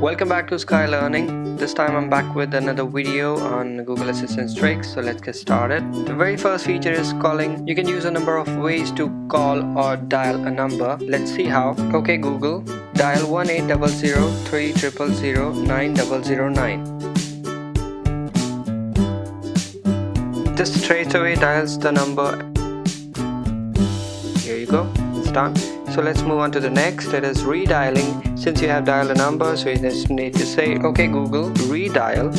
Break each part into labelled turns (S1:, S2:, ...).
S1: Welcome back to Sky Learning. This time I'm back with another video on Google Assistant tricks. So let's get started. The very first feature is calling. You can use a number of ways to call or dial a number. Let's see how. Okay Google, dial 1-800-300-9009. This straight away dials the number. Here you go, it's done. So let's move on to the next. It is redialing. Since you have dialed a number, so you just need to say, okay Google, redial.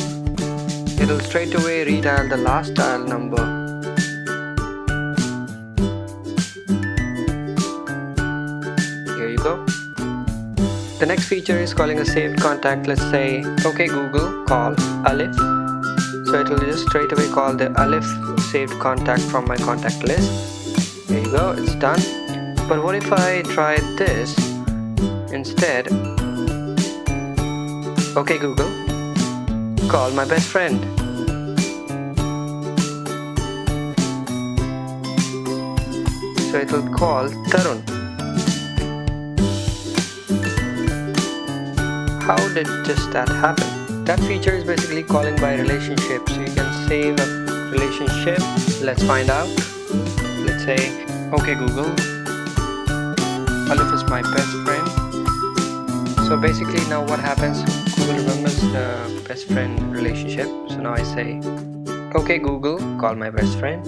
S1: It'll straight away redial the last dial number. Here you go. The next feature is calling a saved contact. Let's say, okay Google, call Alif. So it will just straight away call the Alif saved contact from my contact list. There you go, it's done. But what if I try this instead? Okay Google, call my best friend. So it will call Tarun. How did just that happen? That feature is basically calling by relationship. So you can save a relationship. Let's find out. Let's say, okay Google, Alif is my best friend. So basically now what happens, Google remembers the best friend relationship. So now I say, okay Google, call my best friend.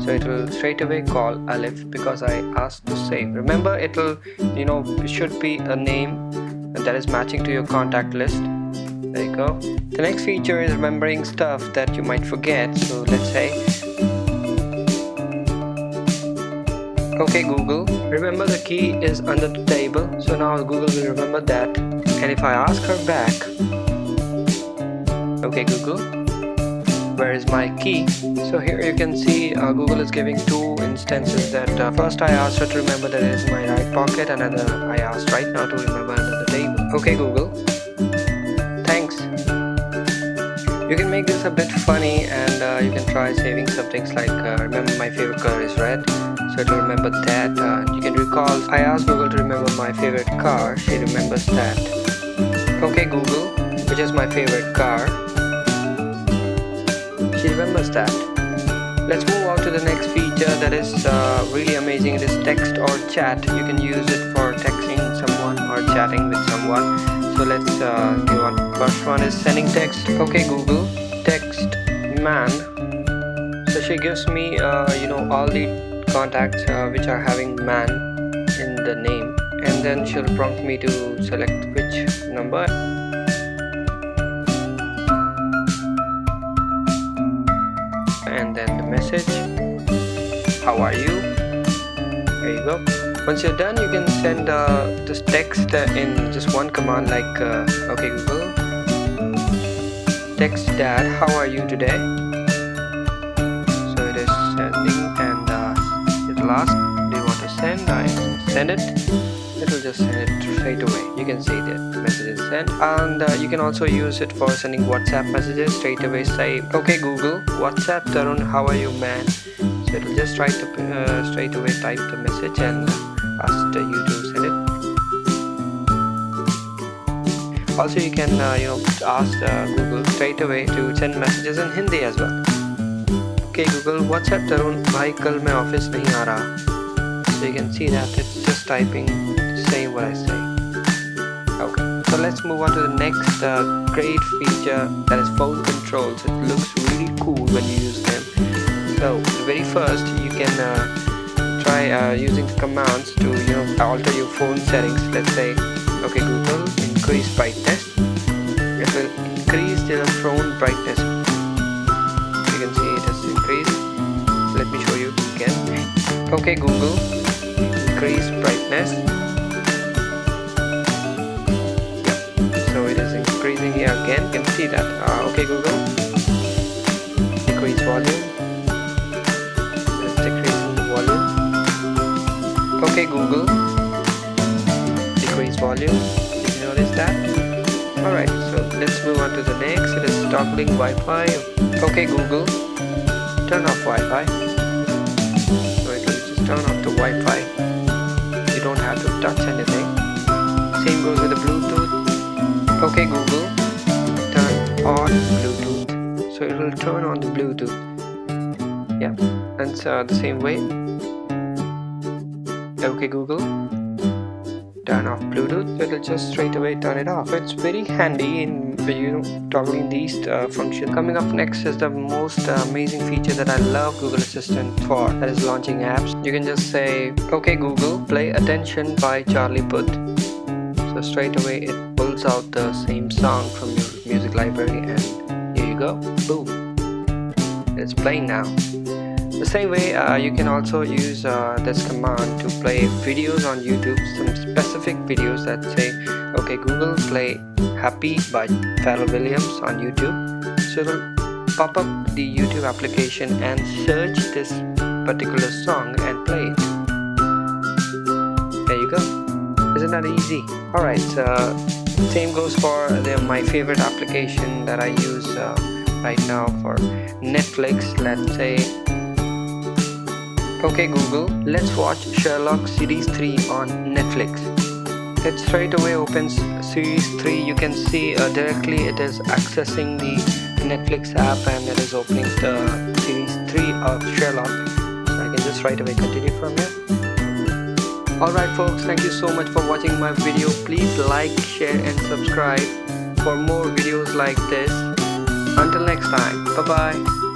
S1: So it will straight away call Alif because I asked to save. Remember, it will, it should be a name that is matching to your contact list. There you go. The next feature is remembering stuff that you might forget. So let's say, okay Google, remember the key is under the table. So now Google will remember that. And if I ask her back, okay Google, where is my key? So here you can see Google is giving two instances that first I asked her to remember that it is my right pocket, and another I asked right now to remember under the table. Okay Google, thanks. You can make this a bit funny, and you can try saving some things like remember my favorite color is red. So it will remember that. You can recall, I asked Google to remember my favorite car. She remembers that. Okay Google, which is my favorite car? She remembers that. Let's move on to the next feature that is really amazing. It is text or chat. You can use it for texting someone or chatting with someone. So let's do one. First one is sending text. Okay Google, text man. So she gives me all the contacts which are having man in the name, and then she'll prompt me to select which number. And then the message, how are you? There you go. Once you're done, you can send this text in just one command like okay Google, text dad, how are you today? So it is sending, and it'll ask, do you want to send? I send it. It will just send it straight away. You can see that the message is sent. And you can also use it for sending WhatsApp messages. Straight away say, okay Google, WhatsApp Tarun, how are you man? So it will just try to straight away type the message and ask you to send it. Also you can ask Google straight away to send messages in Hindi as well. Okay Google, WhatsApp Tarun, bhai kal main office nahi aa raha. So you can see that it's just typing, saying what I say. Okay, so let's move on to the next great feature, that is phone controls. It looks really cool when you use them. So the very first, you can try using the commands to alter your phone settings. Let's say, okay Google, increase brightness. It will increase the phone brightness. You can see it has increased. Let me show you again. Okay Google, increase brightness. So it is increasing here again. You can see that. Okay Google, decrease volume. It's decreasing the volume. Okay Google, decrease volume. Did you notice that? Alright, so let's move on to the next. It is toggling Wi-Fi. Okay Google, turn off Wi-Fi. So it will just turn off the Wi-Fi. You don't have to touch anything. Same goes with the Bluetooth. Okay Google, turn on Bluetooth. So it will turn on the Bluetooth. Yeah, and the same way. Okay Google, turn off Bluetooth. It will just straight away turn it off. It's very handy in toggling these functions. Coming up next is the most amazing feature that I love Google Assistant for, that is launching apps. You can just say, okay Google, play Attention by Charlie Puth. So straight away it pulls out the same song from your music library, and here you go, boom, it's playing now. The same way you can also use this command to play videos on YouTube, some specific videos that say, okay Google, play Happy by Pharrell Williams on YouTube. So it will pop up the YouTube application and search this particular song and play it. There you go. Isn't that easy? Alright, same goes for my favorite application that I use right now for Netflix. Let's say, okay Google, let's watch Sherlock Series 3 on Netflix. It straight away opens Series 3. You can see directly it is accessing the Netflix app and it is opening the Series 3 of Sherlock. So I can just right away continue from here. Alright folks, thank you so much for watching my video. Please like, share and subscribe for more videos like this. Until next time, bye bye.